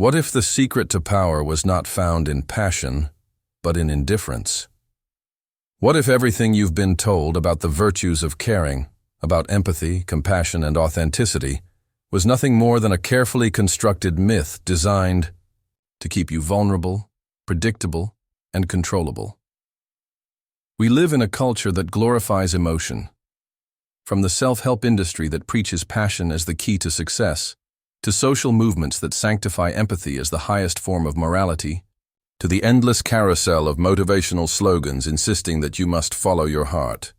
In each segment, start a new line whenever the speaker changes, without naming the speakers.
What if the secret to power was not found in passion, but in indifference? What if everything you've been told about the virtues of caring, about empathy, compassion, and authenticity, was nothing more than a carefully constructed myth designed to keep you vulnerable, predictable, and controllable? We live in a culture that glorifies emotion. From the self-help industry that preaches passion as the key to success, to social movements that sanctify empathy as the highest form of morality, to the endless carousel of motivational slogans insisting that you must follow your heart.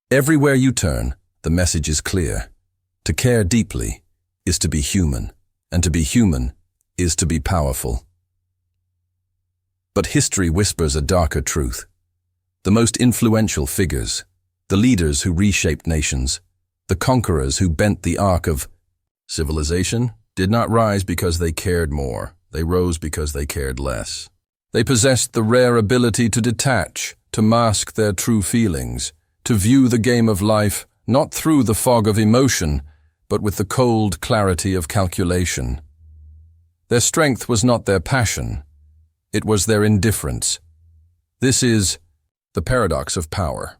Everywhere you turn, the message is clear. To care deeply is to be human, and to be human is to be powerful. But history whispers a darker truth. The most influential figures, the leaders who reshaped nations, the conquerors who bent the arc of civilization, did not rise because they cared more. They rose because they cared less. They possessed the rare ability to detach, to mask their true feelings, to view the game of life not through the fog of emotion, but with the cold clarity of calculation. Their strength was not their passion. It was their indifference. This is the paradox of power.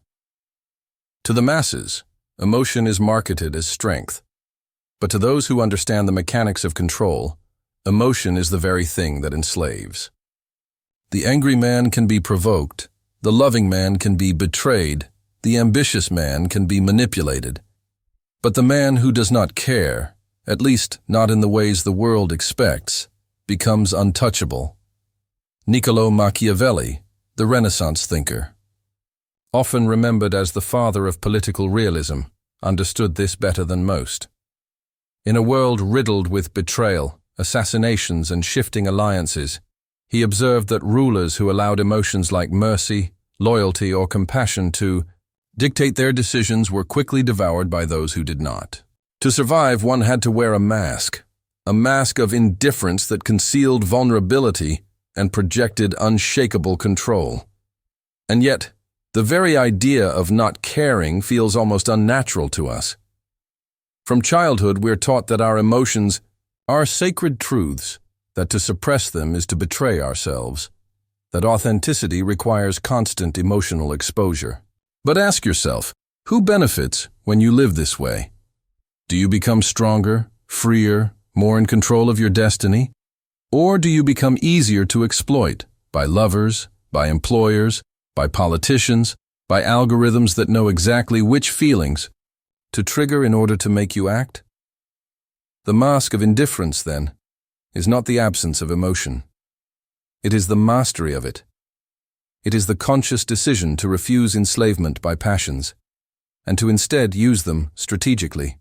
To the masses, emotion is marketed as strength. But to those who understand the mechanics of control, emotion is the very thing that enslaves. The angry man can be provoked, the loving man can be betrayed, the ambitious man can be manipulated. But the man who does not care, at least not in the ways the world expects, becomes untouchable. Niccolo Machiavelli, the Renaissance thinker, often remembered as the father of political realism, understood this better than most. In a world riddled with betrayal, assassinations, and shifting alliances, he observed that rulers who allowed emotions like mercy, loyalty, or compassion to dictate their decisions were quickly devoured by those who did not. To survive, one had to wear a mask of indifference that concealed vulnerability and projected unshakable control. And yet, the very idea of not caring feels almost unnatural to us. From childhood, we're taught that our emotions are sacred truths, that to suppress them is to betray ourselves, that authenticity requires constant emotional exposure. But ask yourself, who benefits when you live this way? Do you become stronger, freer, more in control of your destiny? Or do you become easier to exploit by lovers, by employers, by politicians, by algorithms that know exactly which feelings to trigger in order to make you act? The mask of indifference, then, is not the absence of emotion. It is the mastery of it. It is the conscious decision to refuse enslavement by passions, and to instead use them strategically.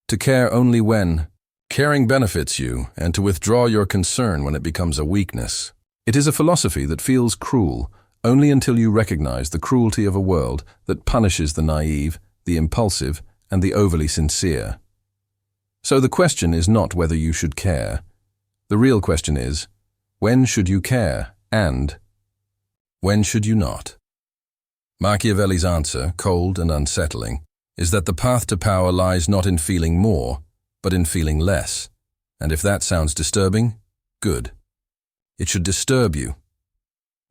To care only when caring benefits you, and to withdraw your concern when it becomes a weakness. It is a philosophy that feels cruel only until you recognize the cruelty of a world that punishes the naive, the impulsive, and the overly sincere. So the question is not whether you should care. The real question is, when should you care, and when should you not? Machiavelli's answer, cold and unsettling, is that the path to power lies not in feeling more, but in feeling less. And if that sounds disturbing, good. It should disturb you,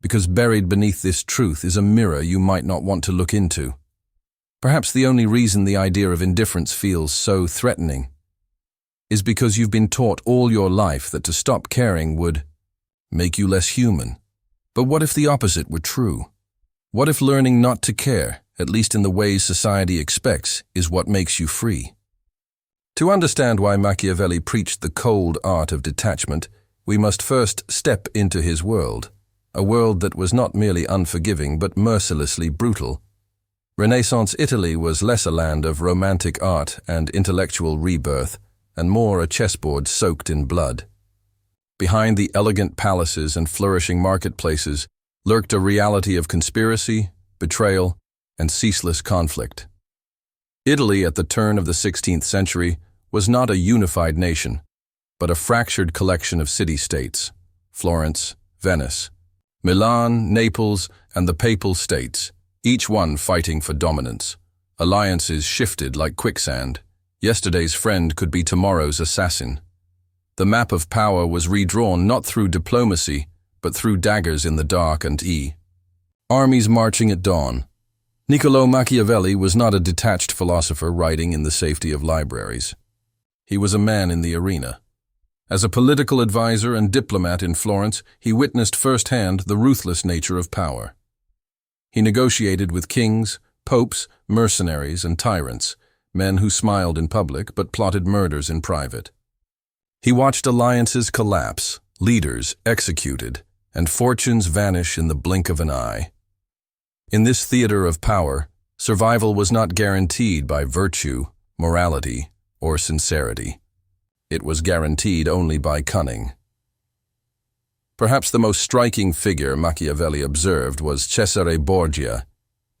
because buried beneath this truth is a mirror you might not want to look into. Perhaps the only reason the idea of indifference feels so threatening is because you've been taught all your life that to stop caring would make you less human. But what if the opposite were true? What if learning not to care, at least in the ways society expects, is what makes you free? To understand why Machiavelli preached the cold art of detachment, we must first step into his world, a world that was not merely unforgiving but mercilessly brutal. Renaissance Italy was less a land of romantic art and intellectual rebirth, and more a chessboard soaked in blood. Behind the elegant palaces and flourishing marketplaces lurked a reality of conspiracy, betrayal, and ceaseless conflict. Italy at the turn of the 16th century was not a unified nation, but a fractured collection of city-states: Florence, Venice, Milan, Naples, and the Papal States, each one fighting for dominance. Alliances shifted like quicksand. Yesterday's friend could be tomorrow's assassin. The map of power was redrawn not through diplomacy, but through daggers in the dark and armies marching at dawn. Niccolò Machiavelli was not a detached philosopher writing in the safety of libraries. He was a man in the arena. As a political advisor and diplomat in Florence, he witnessed firsthand the ruthless nature of power. He negotiated with kings, popes, mercenaries, and tyrants, men who smiled in public but plotted murders in private. He watched alliances collapse, leaders executed, and fortunes vanish in the blink of an eye. In this theater of power, survival was not guaranteed by virtue, morality, or sincerity. It was guaranteed only by cunning. Perhaps the most striking figure Machiavelli observed was Cesare Borgia,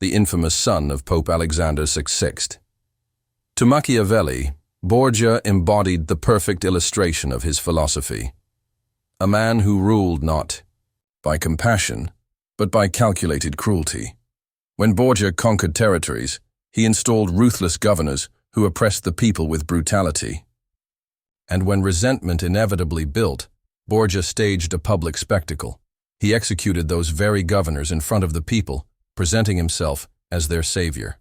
the infamous son of Pope Alexander VI. To Machiavelli, Borgia embodied the perfect illustration of his philosophy. A man who ruled not by compassion, but by calculated cruelty. When Borgia conquered territories, he installed ruthless governors who oppressed the people with brutality. And when resentment inevitably built, Borgia staged a public spectacle. He executed those very governors in front of the people, presenting himself as their savior.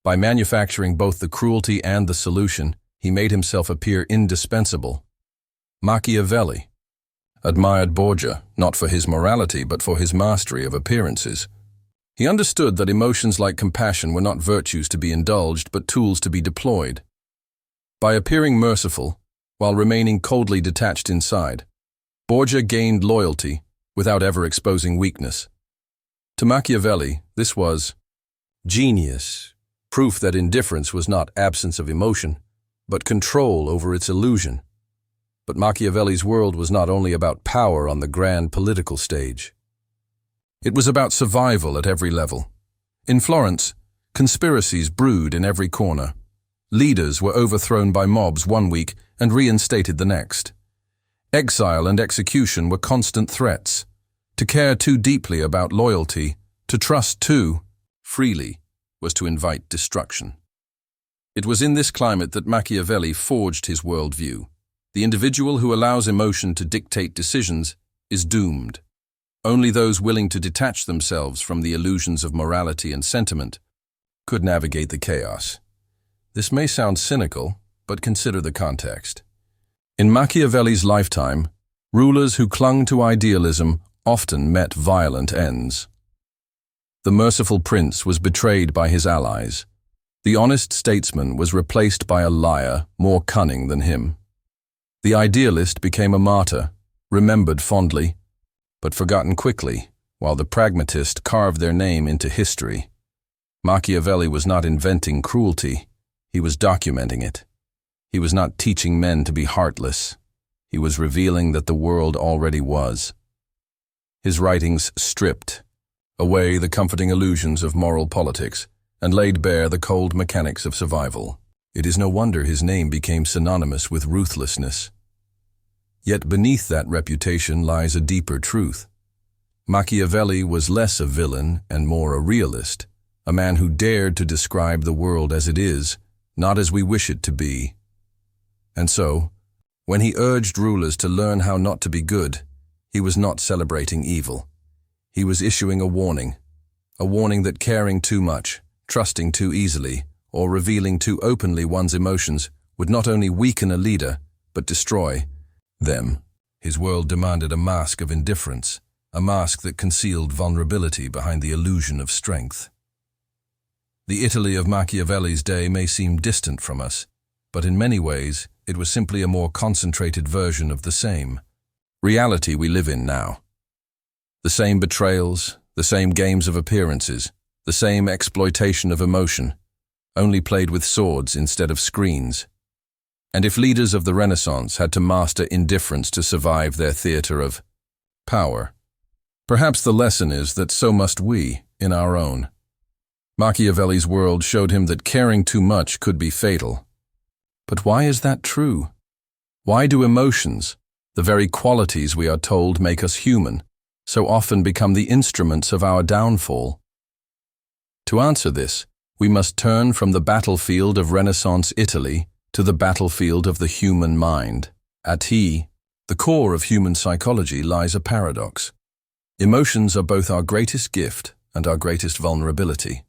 By manufacturing both the cruelty and the solution, he made himself appear indispensable. Machiavelli admired Borgia not for his morality but for his mastery of appearances. He understood that emotions like compassion were not virtues to be indulged but tools to be deployed. By appearing merciful, while remaining coldly detached inside, Borgia gained loyalty without ever exposing weakness. To Machiavelli, this was genius, proof that indifference was not absence of emotion, but control over its illusion. But Machiavelli's world was not only about power on the grand political stage. It was about survival at every level. In Florence, conspiracies brewed in every corner. Leaders were overthrown by mobs one week and reinstated the next. Exile and execution were constant threats. To care too deeply about loyalty, to trust too freely, was to invite destruction. It was in this climate that Machiavelli forged his worldview. The individual who allows emotion to dictate decisions is doomed. Only those willing to detach themselves from the illusions of morality and sentiment could navigate the chaos. This may sound cynical, but consider the context. In Machiavelli's lifetime, rulers who clung to idealism often met violent ends. The merciful prince was betrayed by his allies. The honest statesman was replaced by a liar more cunning than him. The idealist became a martyr, remembered fondly, but forgotten quickly, while the pragmatist carved their name into history. Machiavelli was not inventing cruelty, he was documenting it. He was not teaching men to be heartless, he was revealing that the world already was. His writings stripped away the comforting illusions of moral politics and laid bare the cold mechanics of survival. It is no wonder his name became synonymous with ruthlessness. Yet beneath that reputation lies a deeper truth. Machiavelli was less a villain and more a realist, a man who dared to describe the world as it is, not as we wish it to be. And so, when he urged rulers to learn how not to be good, he was not celebrating evil. He was issuing a warning that caring too much, trusting too easily, or revealing too openly one's emotions would not only weaken a leader, but destroy them. His world demanded a mask of indifference, a mask that concealed vulnerability behind the illusion of strength. The Italy of Machiavelli's day may seem distant from us, but in many ways it was simply a more concentrated version of the same reality we live in now. The same betrayals, the same games of appearances, the same exploitation of emotion, only played with swords instead of screens. And if leaders of the Renaissance had to master indifference to survive their theater of power, perhaps the lesson is that so must we in our own. Machiavelli's world showed him that caring too much could be fatal. But why is that true? Why do emotions, the very qualities we are told make us human, so often become the instruments of our downfall? To answer this, we must turn from the battlefield of Renaissance Italy to the battlefield of the human mind. At the core of human psychology lies a paradox. Emotions are both our greatest gift and our greatest vulnerability.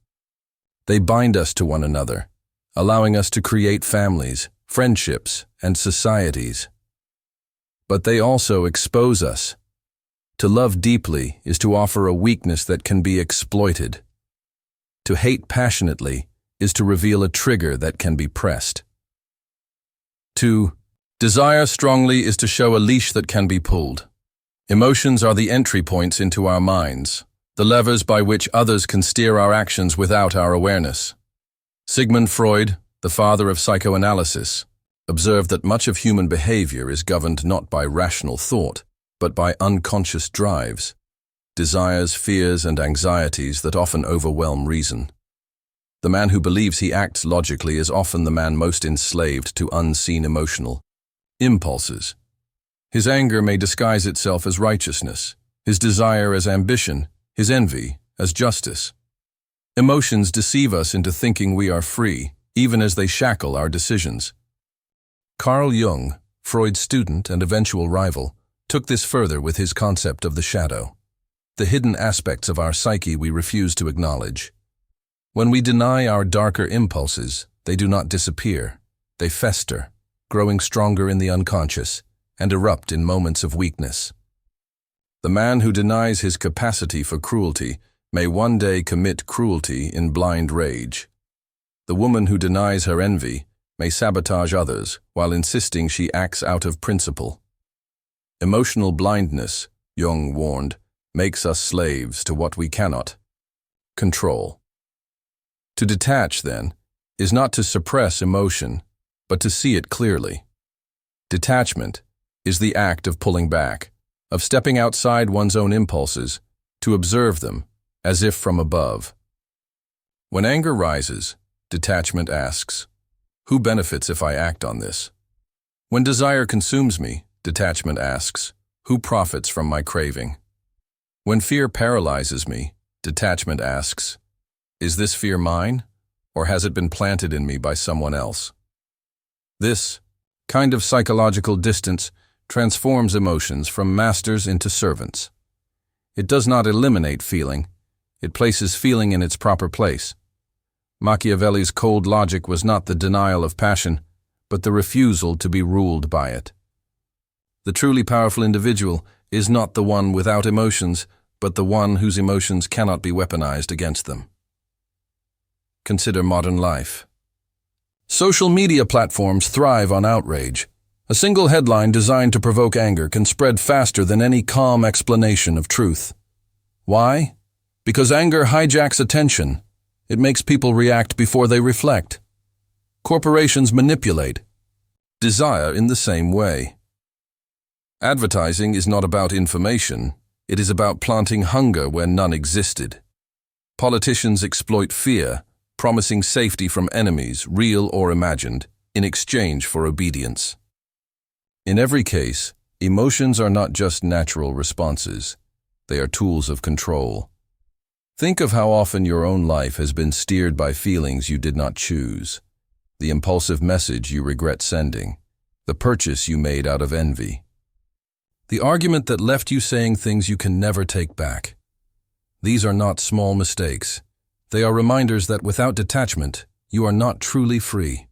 They bind us to one another, allowing us to create families, friendships, and societies. But they also expose us. To love deeply is to offer a weakness that can be exploited. To hate passionately is to reveal a trigger that can be pressed. To desire strongly is to show a leash that can be pulled. Emotions are the entry points into our minds, the levers by which others can steer our actions without our awareness. Sigmund Freud, the father of psychoanalysis, observed that much of human behavior is governed not by rational thought, but by unconscious drives, desires, fears, and anxieties that often overwhelm reason. The man who believes he acts logically is often the man most enslaved to unseen emotional impulses. His anger may disguise itself as righteousness, his desire as ambition, his envy as justice. Emotions deceive us into thinking we are free, even as they shackle our decisions. Carl Jung, Freud's student and eventual rival, took this further with his concept of the shadow, the hidden aspects of our psyche we refuse to acknowledge. When we deny our darker impulses, they do not disappear. They fester, growing stronger in the unconscious, and erupt in moments of weakness. The man who denies his capacity for cruelty may one day commit cruelty in blind rage. The woman who denies her envy may sabotage others while insisting she acts out of principle. Emotional blindness, Jung warned, makes us slaves to what we cannot control. To detach, then, is not to suppress emotion, but to see it clearly. Detachment is the act of pulling back, of stepping outside one's own impulses to observe them as if from above. When anger rises, detachment asks, who benefits if I act on this? When desire consumes me, detachment asks, who profits from my craving? When fear paralyzes me, detachment asks, is this fear mine, or has it been planted in me by someone else? This kind of psychological distance transforms emotions from masters into servants. It does not eliminate feeling, it places feeling in its proper place. Machiavelli's cold logic was not the denial of passion, but the refusal to be ruled by it. The truly powerful individual is not the one without emotions, but the one whose emotions cannot be weaponized against them. Consider modern life. Social media platforms thrive on outrage. A single headline designed to provoke anger can spread faster than any calm explanation of truth. Why? Because anger hijacks attention. It makes people react before they reflect. Corporations manipulate. Desire in the same way. Advertising is not about information. It is about planting hunger where none existed. Politicians exploit fear, promising safety from enemies, real or imagined, in exchange for obedience. In every case, emotions are not just natural responses. They are tools of control. Think of how often your own life has been steered by feelings you did not choose, the impulsive message you regret sending, the purchase you made out of envy, the argument that left you saying things you can never take back. These are not small mistakes. They are reminders that without detachment, you are not truly free.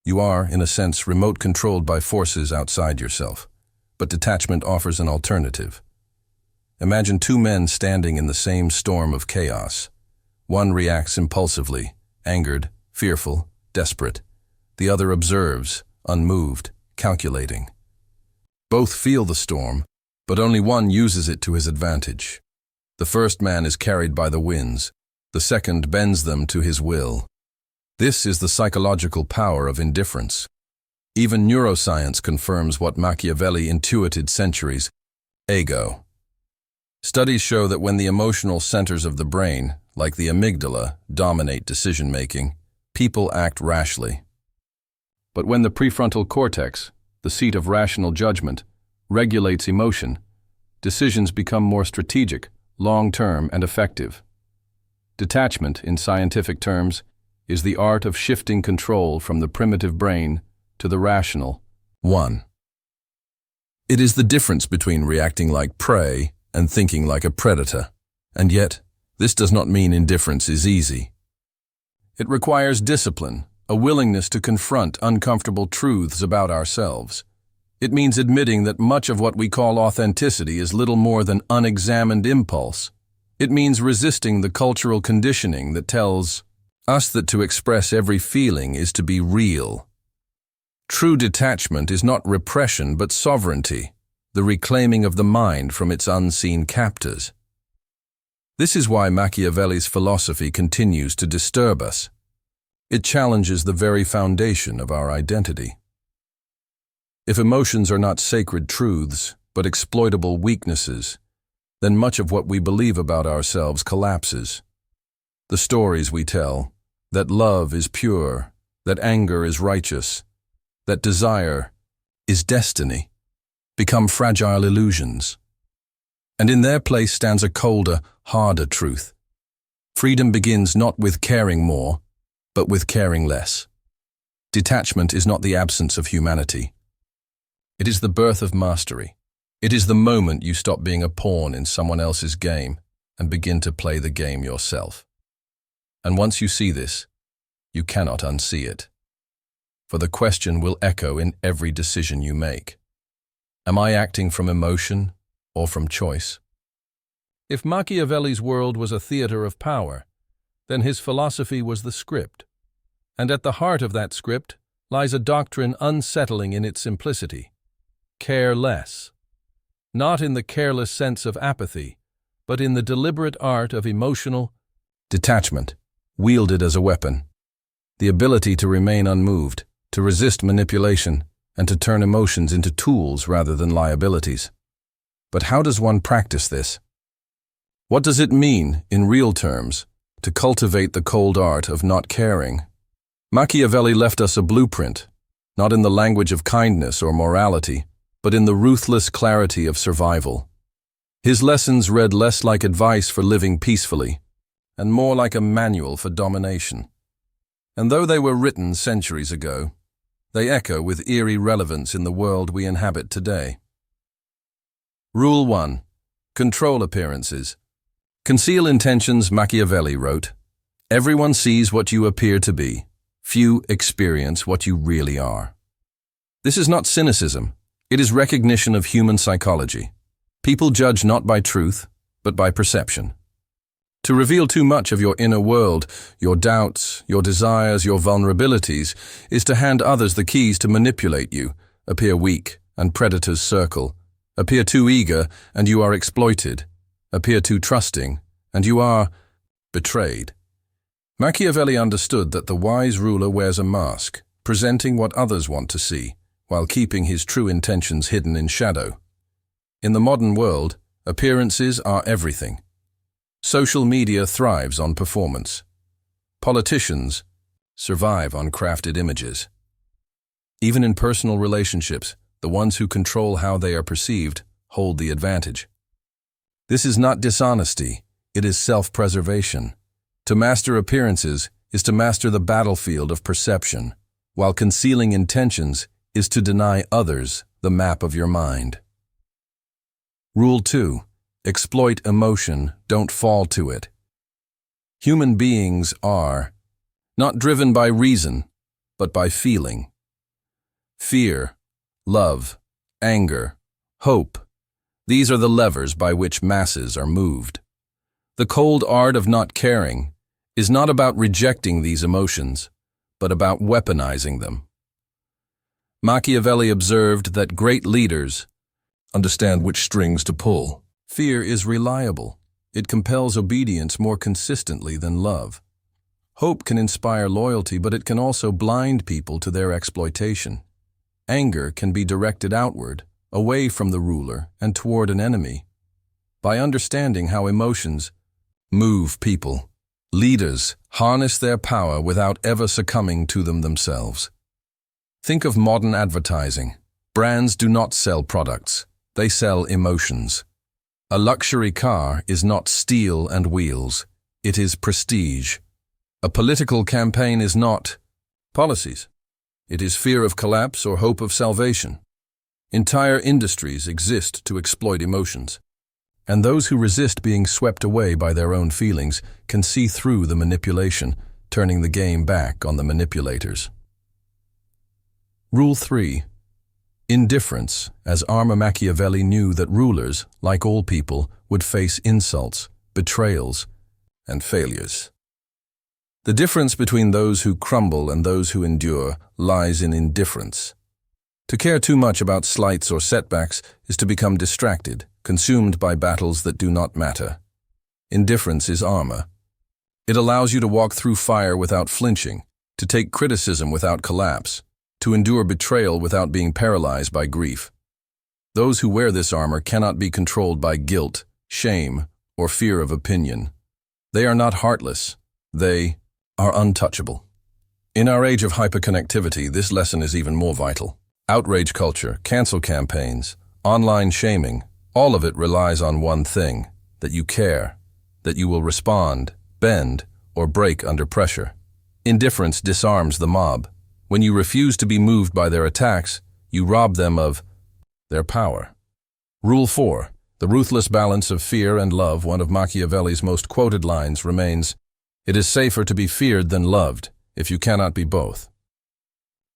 You are, in a sense, remote-controlled by forces outside yourself, but detachment offers an alternative. Imagine two men standing in the same storm of chaos. One reacts impulsively, angered, fearful, desperate. The other observes, unmoved, calculating. Both feel the storm, but only one uses it to his advantage. The first man is carried by the winds. The second bends them to his will. This is the psychological power of indifference. Even neuroscience confirms what Machiavelli intuited centuries ago. Studies show that when the emotional centers of the brain, like the amygdala, dominate decision-making, people act rashly. But when the prefrontal cortex, the seat of rational judgment, regulates emotion, decisions become more strategic, long-term, and effective. Detachment, in scientific terms, is the art of shifting control from the primitive brain to the rational one. It is the difference between reacting like prey and thinking like a predator. And yet, this does not mean indifference is easy. It requires discipline, a willingness to confront uncomfortable truths about ourselves. It means admitting that much of what we call authenticity is little more than unexamined impulse. It means resisting the cultural conditioning that tells us that to express every feeling is to be real. True detachment is not repression but sovereignty, the reclaiming of the mind from its unseen captors. This is why Machiavelli's philosophy continues to disturb us. It challenges the very foundation of our identity. If emotions are not sacred truths, but exploitable weaknesses, then much of what we believe about ourselves collapses. The stories we tell, that love is pure, that anger is righteous, that desire is destiny, become fragile illusions. And in their place stands a colder, harder truth. Freedom begins not with caring more, but with caring less. Detachment is not the absence of humanity. It is the birth of mastery. It is the moment you stop being a pawn in someone else's game and begin to play the game yourself. And once you see this, you cannot unsee it. For the question will echo in every decision you make. Am I acting from emotion or from choice? If Machiavelli's world was a theater of power, then his philosophy was the script. And at the heart of that script lies a doctrine unsettling in its simplicity. Care less. Not in the careless sense of apathy, but in the deliberate art of emotional detachment, wielded as a weapon. The ability to remain unmoved, to resist manipulation, and to turn emotions into tools rather than liabilities. But how does one practice this? What does it mean, in real terms, to cultivate the cold art of not caring? Machiavelli left us a blueprint, not in the language of kindness or morality, but in the ruthless clarity of survival. His lessons read less like advice for living peacefully, and more like a manual for domination. And though they were written centuries ago, they echo with eerie relevance in the world we inhabit today. Rule 1. Control appearances. Conceal intentions. Machiavelli wrote, "Everyone sees what you appear to be. Few experience what you really are." This is not cynicism. It is recognition of human psychology. People judge not by truth, but by perception. To reveal too much of your inner world, your doubts, your desires, your vulnerabilities, is to hand others the keys to manipulate you, appear weak, and predators circle. Appear too eager, and you are exploited. Appear too trusting, and you are betrayed. Machiavelli understood that the wise ruler wears a mask, presenting what others want to see, while keeping his true intentions hidden in shadow. In the modern world, appearances are everything. Social media thrives on performance. Politicians survive on crafted images. Even in personal relationships, the ones who control how they are perceived hold the advantage. This is not dishonesty, it is self-preservation. To master appearances is to master the battlefield of perception, while concealing intentions is to deny others the map of your mind. Rule 2. Exploit emotion, don't fall to it. Human beings are not driven by reason, but by feeling. Fear, love, anger, hope, these are the levers by which masses are moved. The cold art of not caring is not about rejecting these emotions, but about weaponizing them. Machiavelli observed that great leaders understand which strings to pull. Fear is reliable. It compels obedience more consistently than love. Hope can inspire loyalty, but it can also blind people to their exploitation. Anger can be directed outward, away from the ruler and toward an enemy. By understanding how emotions move people, leaders harness their power without ever succumbing to them themselves. Think of modern advertising. Brands do not sell products, they sell emotions. A luxury car is not steel and wheels, it is prestige. A political campaign is not policies. It is fear of collapse or hope of salvation. Entire industries exist to exploit emotions, and those who resist being swept away by their own feelings can see through the manipulation, turning the game back on the manipulators. Rule 3. Indifference, as Machiavelli knew that rulers, like all people, would face insults, betrayals, and failures. The difference between those who crumble and those who endure lies in indifference. To care too much about slights or setbacks is to become distracted, consumed by battles that do not matter. Indifference is armor. It allows you to walk through fire without flinching, to take criticism without collapse, to endure betrayal without being paralyzed by grief. Those who wear this armor cannot be controlled by guilt, shame, or fear of opinion. They are not heartless. They are untouchable. In our age of hyperconnectivity, this lesson is even more vital. Outrage culture, cancel campaigns, online shaming, all of it relies on one thing: that you care, that you will respond, bend, or break under pressure. Indifference disarms the mob. When you refuse to be moved by their attacks, you rob them of their power. Rule 4. The ruthless balance of fear and love, one of Machiavelli's most quoted lines, remains, "It is safer to be feared than loved, if you cannot be both."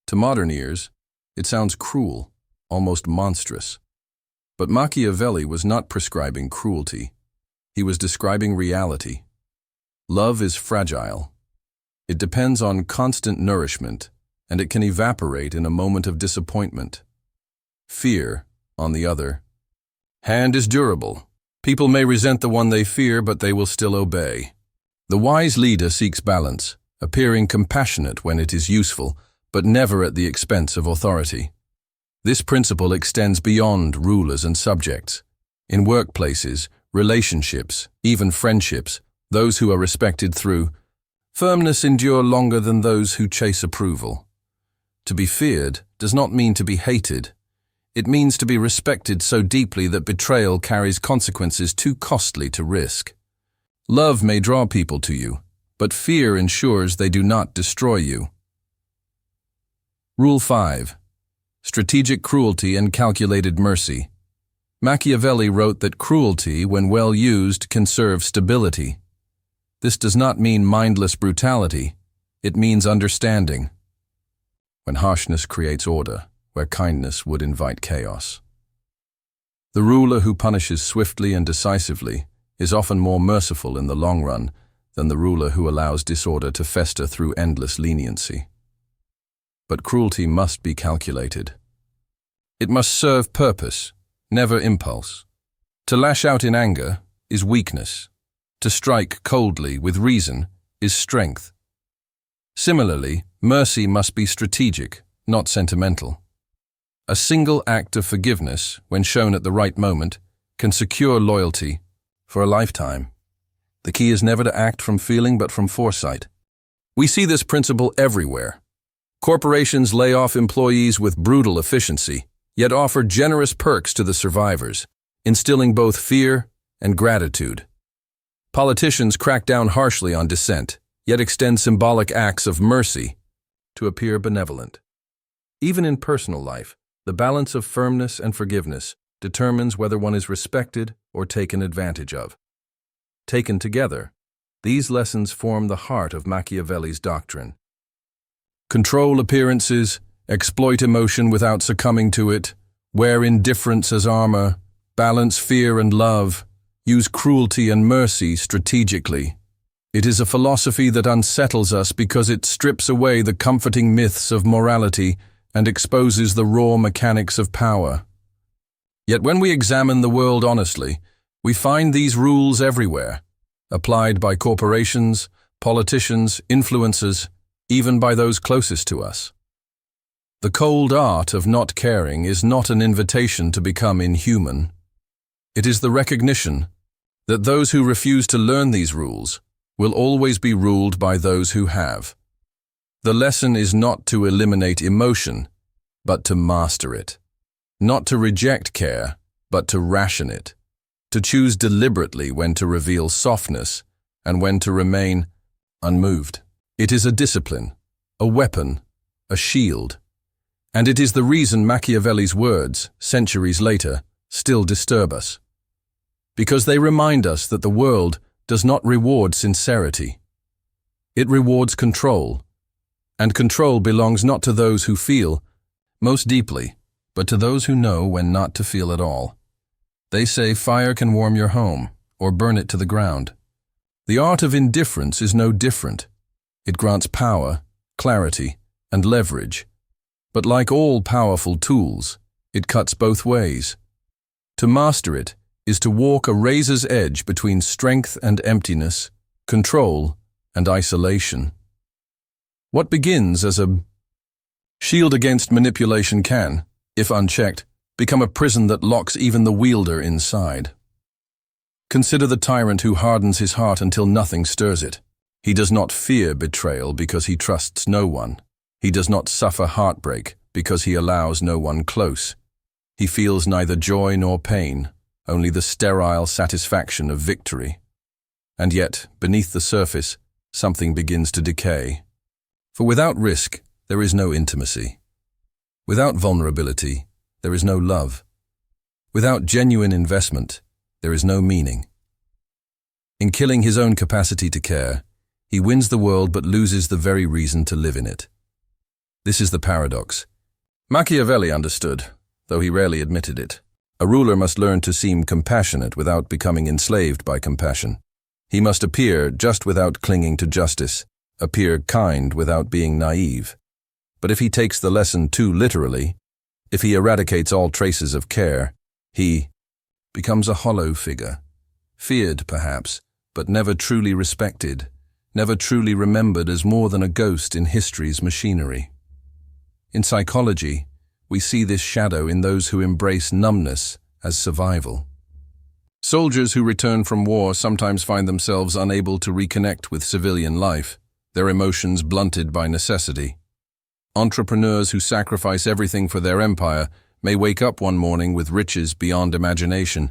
To modern ears, it sounds cruel, almost monstrous. But Machiavelli was not prescribing cruelty. He was describing reality. Love is fragile. It depends on constant nourishment, and it can evaporate in a moment of disappointment. Fear, on the other hand, is durable. People may resent the one they fear, but they will still obey. The wise leader seeks balance, appearing compassionate when it is useful, but never at the expense of authority. This principle extends beyond rulers and subjects. In workplaces, relationships, even friendships, those who are respected through firmness endure longer than those who chase approval. To be feared does not mean to be hated. It means to be respected so deeply that betrayal carries consequences too costly to risk. Love may draw people to you, but fear ensures they do not destroy you. Rule 5. Strategic cruelty and calculated mercy. Machiavelli wrote that cruelty, when well used, can serve stability. This does not mean mindless brutality. It means understanding. When harshness creates order, where kindness would invite chaos. The ruler who punishes swiftly and decisively is often more merciful in the long run than the ruler who allows disorder to fester through endless leniency. But cruelty must be calculated. It must serve purpose, never impulse. To lash out in anger is weakness. To strike coldly with reason is strength. Similarly, mercy must be strategic, not sentimental. A single act of forgiveness, when shown at the right moment, can secure loyalty for a lifetime. The key is never to act from feeling but from foresight. We see this principle everywhere. Corporations lay off employees with brutal efficiency, yet offer generous perks to the survivors, instilling both fear and gratitude. Politicians crack down harshly on dissent, yet extend symbolic acts of mercy to appear benevolent. Even in personal life, the balance of firmness and forgiveness determines whether one is respected or taken advantage of. Taken together, these lessons form the heart of Machiavelli's doctrine. Control appearances, exploit emotion without succumbing to it, wear indifference as armor, balance fear and love, use cruelty and mercy strategically. It is a philosophy that unsettles us because it strips away the comforting myths of morality and exposes the raw mechanics of power. Yet when we examine the world honestly, we find these rules everywhere, applied by corporations, politicians, influencers, even by those closest to us. The cold art of not caring is not an invitation to become inhuman. It is the recognition that those who refuse to learn these rules will always be ruled by those who have. The lesson is not to eliminate emotion, but to master it. Not to reject care, but to ration it. To choose deliberately when to reveal softness and when to remain unmoved. It is a discipline, a weapon, a shield. And it is the reason Machiavelli's words, centuries later, still disturb us. Because they remind us that the world does not reward sincerity. It rewards control, and control belongs not to those who feel most deeply, but to those who know when not to feel at all. They say fire can warm your home, or burn it to the ground. The art of indifference is no different. It grants power, clarity, and leverage. But like all powerful tools, it cuts both ways. To master it is to walk a razor's edge between strength and emptiness, control and isolation. What begins as a shield against manipulation can, if unchecked, become a prison that locks even the wielder inside. Consider the tyrant who hardens his heart until nothing stirs it. He does not fear betrayal because he trusts no one. He does not suffer heartbreak because he allows no one close. He feels neither joy nor pain, only the sterile satisfaction of victory. And yet, beneath the surface, something begins to decay. For without risk, there is no intimacy. Without vulnerability, there is no love. Without genuine investment, there is no meaning. In killing his own capacity to care, he wins the world but loses the very reason to live in it. This is the paradox. Machiavelli understood, though he rarely admitted it. A ruler must learn to seem compassionate without becoming enslaved by compassion. He must appear just without clinging to justice, appear kind without being naive. But if he takes the lesson too literally, if he eradicates all traces of care, he becomes a hollow figure, feared perhaps, but never truly respected, never truly remembered as more than a ghost in history's machinery. In psychology, we see this shadow in those who embrace numbness as survival. Soldiers who return from war sometimes find themselves unable to reconnect with civilian life, their emotions blunted by necessity. Entrepreneurs who sacrifice everything for their empire may wake up one morning with riches beyond imagination,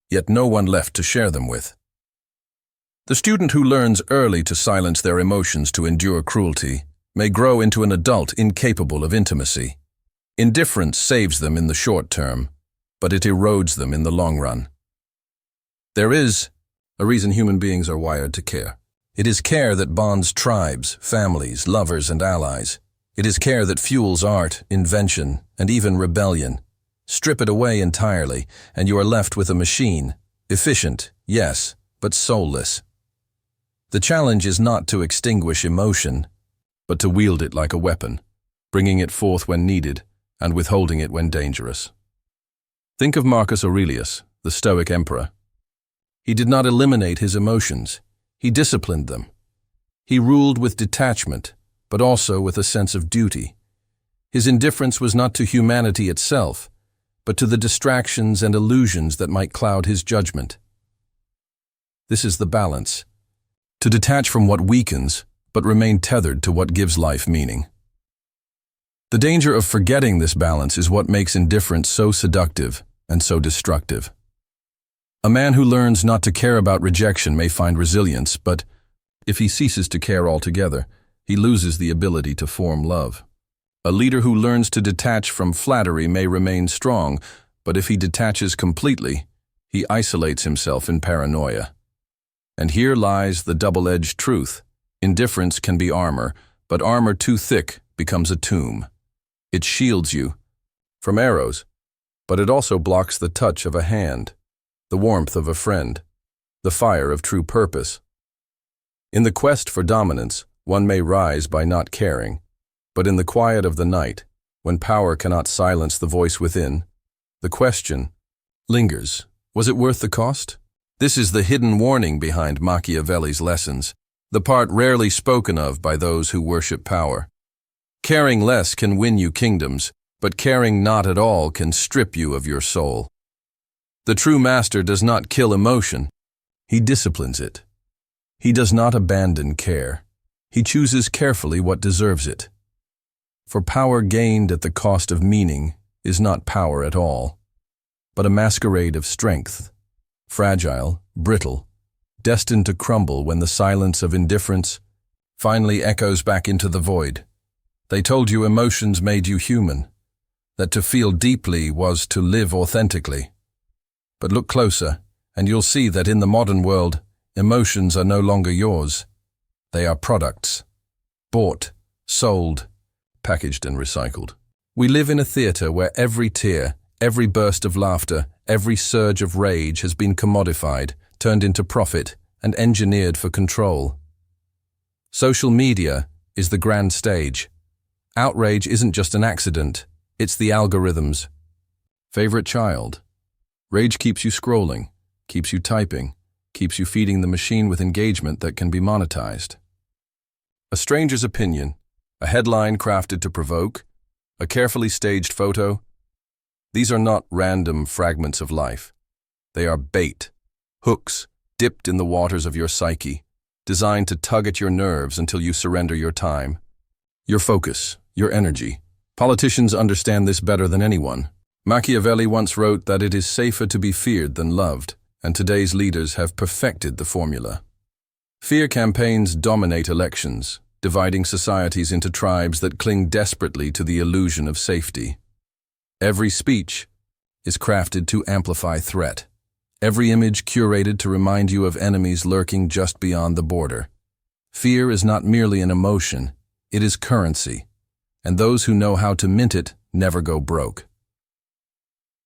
yet no one left to share them with. The student who learns early to silence their emotions to endure cruelty may grow into an adult incapable of intimacy. Indifference saves them in the short term, but it erodes them in the long run. There is a reason human beings are wired to care. It is care that bonds tribes, families, lovers, and allies. It is care that fuels art, invention, and even rebellion. Strip it away entirely, and you are left with a machine, efficient, yes, but soulless. The challenge is not to extinguish emotion, but to wield it like a weapon, bringing it forth when needed, and withholding it when dangerous. Think of Marcus Aurelius, the Stoic emperor. He did not eliminate his emotions. He disciplined them. He ruled with detachment, but also with a sense of duty. His indifference was not to humanity itself, but to the distractions and illusions that might cloud his judgment. This is the balance. To detach from what weakens, but remain tethered to what gives life meaning. The danger of forgetting this balance is what makes indifference so seductive and so destructive. A man who learns not to care about rejection may find resilience, but if he ceases to care altogether, he loses the ability to form love. A leader who learns to detach from flattery may remain strong, but if he detaches completely, he isolates himself in paranoia. And here lies the double-edged truth. Indifference can be armor, but armor too thick becomes a tomb. It shields you from arrows, but it also blocks the touch of a hand, the warmth of a friend, the fire of true purpose. In the quest for dominance, one may rise by not caring, but in the quiet of the night, when power cannot silence the voice within, the question lingers, was it worth the cost? This is the hidden warning behind Machiavelli's lessons, the part rarely spoken of by those who worship power. Caring less can win you kingdoms, but caring not at all can strip you of your soul. The true master does not kill emotion, he disciplines it. He does not abandon care. He chooses carefully what deserves it. For power gained at the cost of meaning is not power at all, but a masquerade of strength, fragile, brittle, destined to crumble when the silence of indifference finally echoes back into the void. They told you emotions made you human, that to feel deeply was to live authentically. But look closer, and you'll see that in the modern world, emotions are no longer yours. They are products. Bought, sold, packaged and recycled. We live in a theater where every tear, every burst of laughter, every surge of rage has been commodified, turned into profit, and engineered for control. Social media is the grand stage. Outrage isn't just an accident, it's the algorithms. Favorite child? Rage keeps you scrolling, keeps you typing, keeps you feeding the machine with engagement that can be monetized. A stranger's opinion, a headline crafted to provoke, a carefully staged photo. These are not random fragments of life. They are bait, hooks, dipped in the waters of your psyche, designed to tug at your nerves until you surrender your time, your focus, your energy. Politicians understand this better than anyone. Machiavelli once wrote that it is safer to be feared than loved, and today's leaders have perfected the formula. Fear campaigns dominate elections, dividing societies into tribes that cling desperately to the illusion of safety. Every speech is crafted to amplify threat. Every image curated to remind you of enemies lurking just beyond the border. Fear is not merely an emotion, it is currency, and those who know how to mint it never go broke.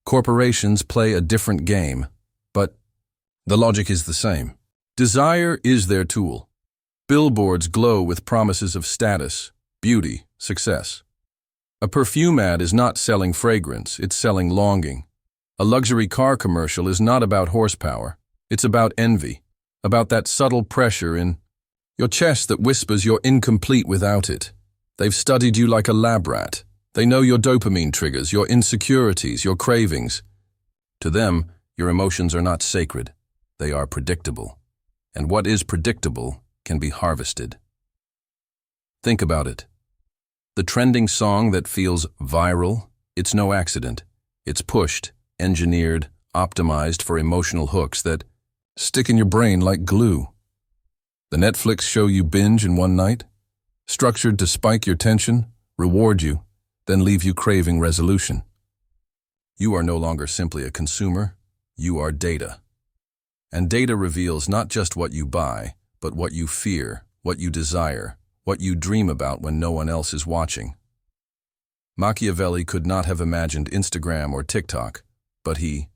Corporations play a different game, but the logic is the same. Desire is their tool. Billboards glow with promises of status, beauty, success. A perfume ad is not selling fragrance, it's selling longing. A luxury car commercial is not about horsepower, it's about envy, about that subtle pressure in your chest that whispers you're incomplete without it. They've studied you like a lab rat. They know your dopamine triggers, your insecurities, your cravings. To them, your emotions are not sacred. They are predictable. And what is predictable can be harvested. Think about it. The trending song that feels viral, it's no accident. It's pushed, engineered, optimized for emotional hooks that stick in your brain like glue. The Netflix show you binge in one night, structured to spike your tension, reward you, then leave you craving resolution. You are no longer simply a consumer, you are data. And data reveals not just what you buy, but what you fear, what you desire, what you dream about when no one else is watching. Machiavelli could not have imagined Instagram or TikTok, but he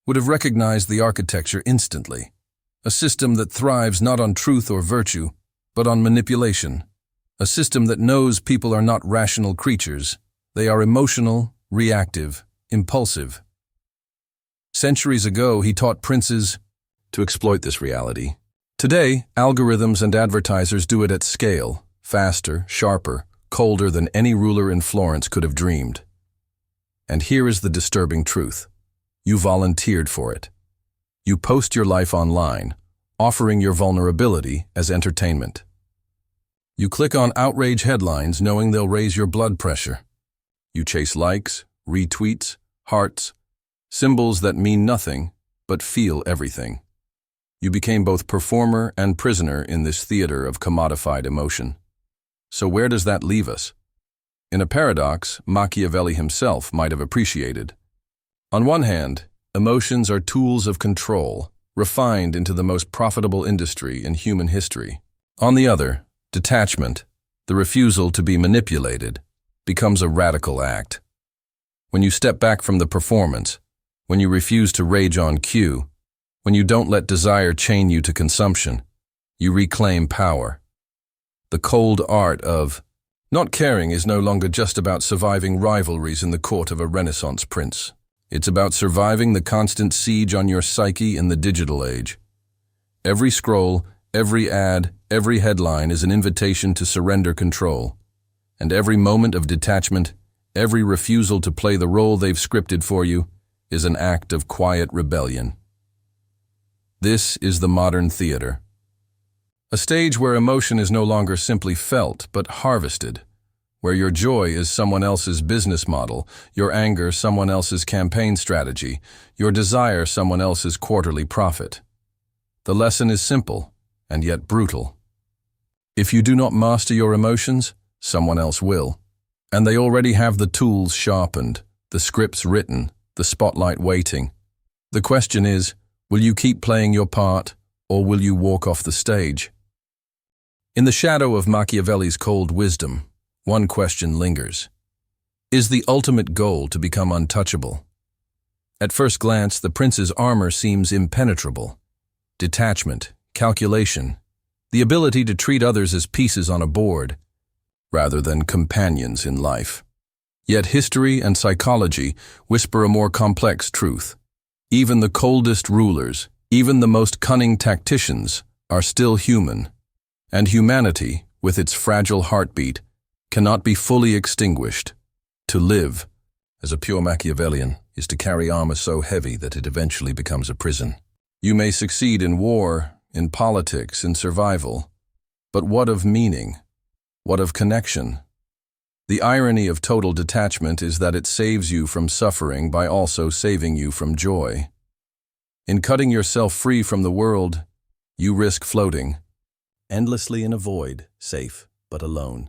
would have recognized the architecture instantly. A system that thrives not on truth or virtue, but on manipulation. A system that knows people are not rational creatures. They are emotional, reactive, impulsive. Centuries ago, he taught princes to exploit this reality. Today, algorithms and advertisers do it at scale, faster, sharper, colder than any ruler in Florence could have dreamed. And here is the disturbing truth. You volunteered for it. You post your life online, offering your vulnerability as entertainment. You click on outrage headlines knowing they'll raise your blood pressure. You chase likes, retweets, hearts, symbols that mean nothing but feel everything. You became both performer and prisoner in this theater of commodified emotion. So where does that leave us? In a paradox Machiavelli himself might have appreciated. On one hand, emotions are tools of control, refined into the most profitable industry in human history. On the other, detachment, the refusal to be manipulated, becomes a radical act. When you step back from the performance, when you refuse to rage on cue, when you don't let desire chain you to consumption, you reclaim power. The cold art of not caring is no longer just about surviving rivalries in the court of a Renaissance prince. It's about surviving the constant siege on your psyche in the digital age. Every scroll, every ad, every headline is an invitation to surrender control. And every moment of detachment, every refusal to play the role they've scripted for you, is an act of quiet rebellion. This is the modern theater. A stage where emotion is no longer simply felt, but harvested. Where your joy is someone else's business model, your anger someone else's campaign strategy, your desire someone else's quarterly profit. The lesson is simple, and yet brutal. If you do not master your emotions, someone else will. And they already have the tools sharpened, the script's written, the spotlight waiting. The question is, will you keep playing your part, or will you walk off the stage? In the shadow of Machiavelli's cold wisdom, one question lingers. Is the ultimate goal to become untouchable? At first glance, the prince's armor seems impenetrable. Detachment, calculation, the ability to treat others as pieces on a board, rather than companions in life. Yet history and psychology whisper a more complex truth. Even the coldest rulers, even the most cunning tacticians, are still human. And humanity, with its fragile heartbeat, cannot be fully extinguished. To live, as a pure Machiavellian, is to carry armor so heavy that it eventually becomes a prison. You may succeed in war, in politics, in survival, but what of meaning? What of connection? The irony of total detachment is that it saves you from suffering by also saving you from joy. In cutting yourself free from the world, you risk floating endlessly in a void, safe but alone.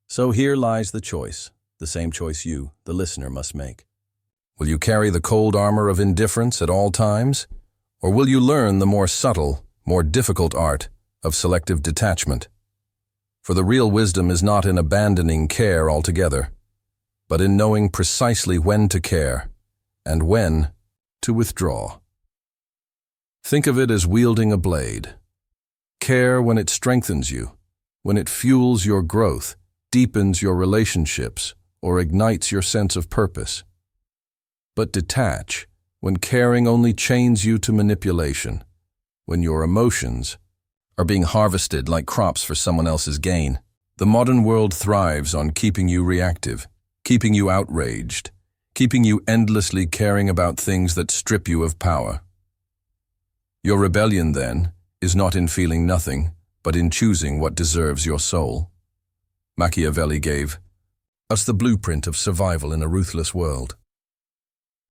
So here lies the choice, the same choice you, the listener, must make. Will you carry the cold armor of indifference at all times, or will you learn the more subtle, more difficult art of selective detachment? For the real wisdom is not in abandoning care altogether, but in knowing precisely when to care and when to withdraw. Think of it as wielding a blade. Care when it strengthens you, when it fuels your growth, deepens your relationships, or ignites your sense of purpose. But detach when caring only chains you to manipulation, when your emotions are being harvested like crops for someone else's gain. The modern world thrives on keeping you reactive, keeping you outraged, keeping you endlessly caring about things that strip you of power. Your rebellion, then, is not in feeling nothing, but in choosing what deserves your soul. Machiavelli gave us the blueprint of survival in a ruthless world.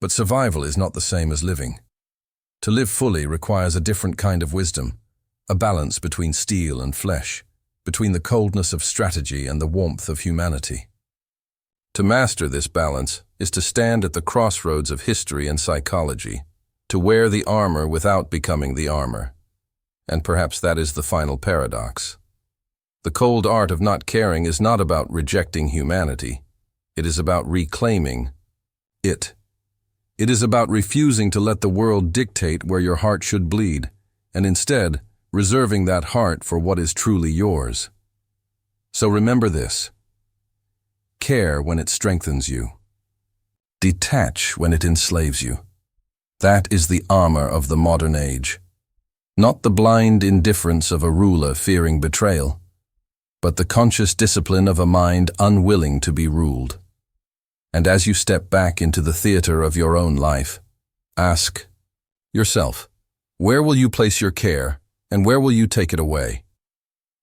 But survival is not the same as living. To live fully requires a different kind of wisdom, a balance between steel and flesh, between the coldness of strategy and the warmth of humanity. To master this balance is to stand at the crossroads of history and psychology, to wear the armor without becoming the armor. And perhaps that is the final paradox. The cold art of not caring is not about rejecting humanity. It is about reclaiming it. It is about refusing to let the world dictate where your heart should bleed, and instead reserving that heart for what is truly yours. So remember this. Care when it strengthens you. Detach when it enslaves you. That is the armor of the modern age. Not the blind indifference of a ruler fearing betrayal, but the conscious discipline of a mind unwilling to be ruled. And as you step back into the theater of your own life, ask yourself, where will you place your care, and where will you take it away?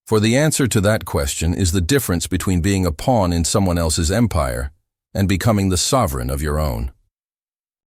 For the answer to that question is the difference between being a pawn in someone else's empire and becoming the sovereign of your own.